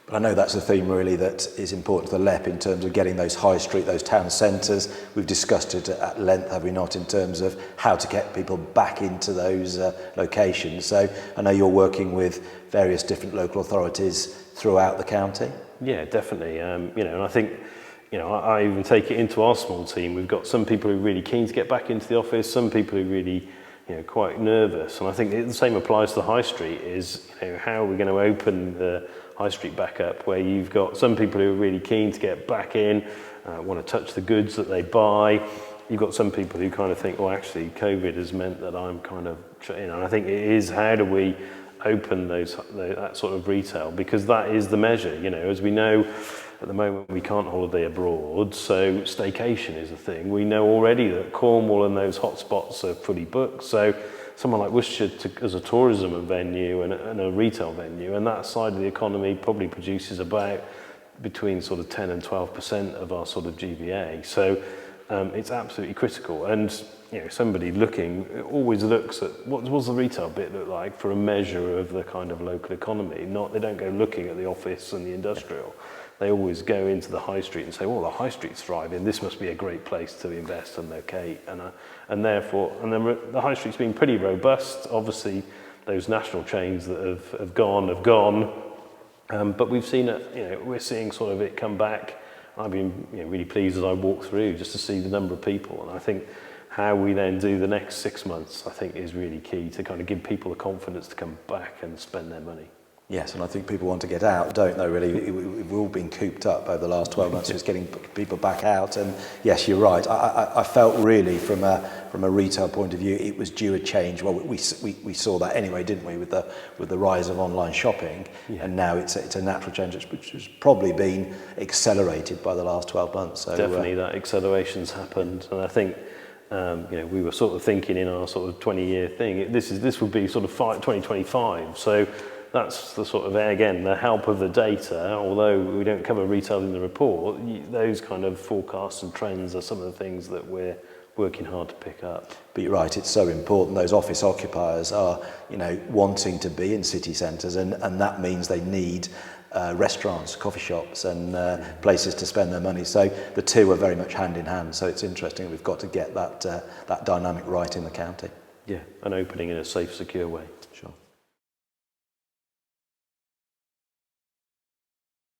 But I know that's a theme really that is important to the LEP in terms of getting those high street, those town centres. We've discussed it at length, have we not, in terms of how to get people back into those locations. So I know you're working with various different local authorities throughout the county. Yeah, definitely. You know, and I think, you know, I even take it into our small team. We've got some people who are really keen to get back into the office, some people who are really, you know, quite nervous. And I think the same applies to the high street is, you know, how are we going to open the high street back up, where you've got some people who are really keen to get back in, want to touch the goods that they buy. You've got some people who kind of think, well, actually, COVID has meant that I'm kind of, you know, and I think it is, how do we open that sort of retail? Because that is the measure, you know, as we know, at the moment we can't holiday abroad, so staycation is a thing. We know already that Cornwall and those hotspots are fully booked, so someone like Worcestershire as a tourism venue and a retail venue, and that side of the economy probably produces about between sort of 10 and 12% of our sort of GVA. So it's absolutely critical. And you know, somebody looking always looks at what does the retail bit look like for a measure of the kind of local economy. They don't go looking at the office and the industrial. They always go into the high street and say, well, the high street's thriving, this must be a great place to invest and locate. And therefore, and then the high street's been pretty robust. Obviously, those national chains that have gone. But we've seen it, you know, we're seeing sort of it come back. I've been, you know, really pleased as I walk through just to see the number of people. And I think how we then do the next 6 months, I think, is really key to kind of give people the confidence to come back and spend their money. Yes, and I think people want to get out, don't they, really? We've all been cooped up over the last 12 months, so it's getting people back out. And yes, you're right. I felt really from a retail point of view, it was due a change. Well, we saw that anyway, didn't we, with the rise of online shopping. Yeah. And now it's a natural change, which has probably been accelerated by the last 12 months. So, definitely that acceleration's happened. And I think, you know, we were sort of thinking in our sort of 20-year thing, this would be sort of 2025. So that's the sort of, again, the help of the data. Although we don't cover retail in the report, those kind of forecasts and trends are some of the things that we're working hard to pick up. But you're right, it's so important. Those office occupiers are, you know, wanting to be in city centres, and that means they need restaurants, coffee shops and places to spend their money. So the two are very much hand in hand. So it's interesting that we've got to get that dynamic right in the county. Yeah, and opening in a safe, secure way.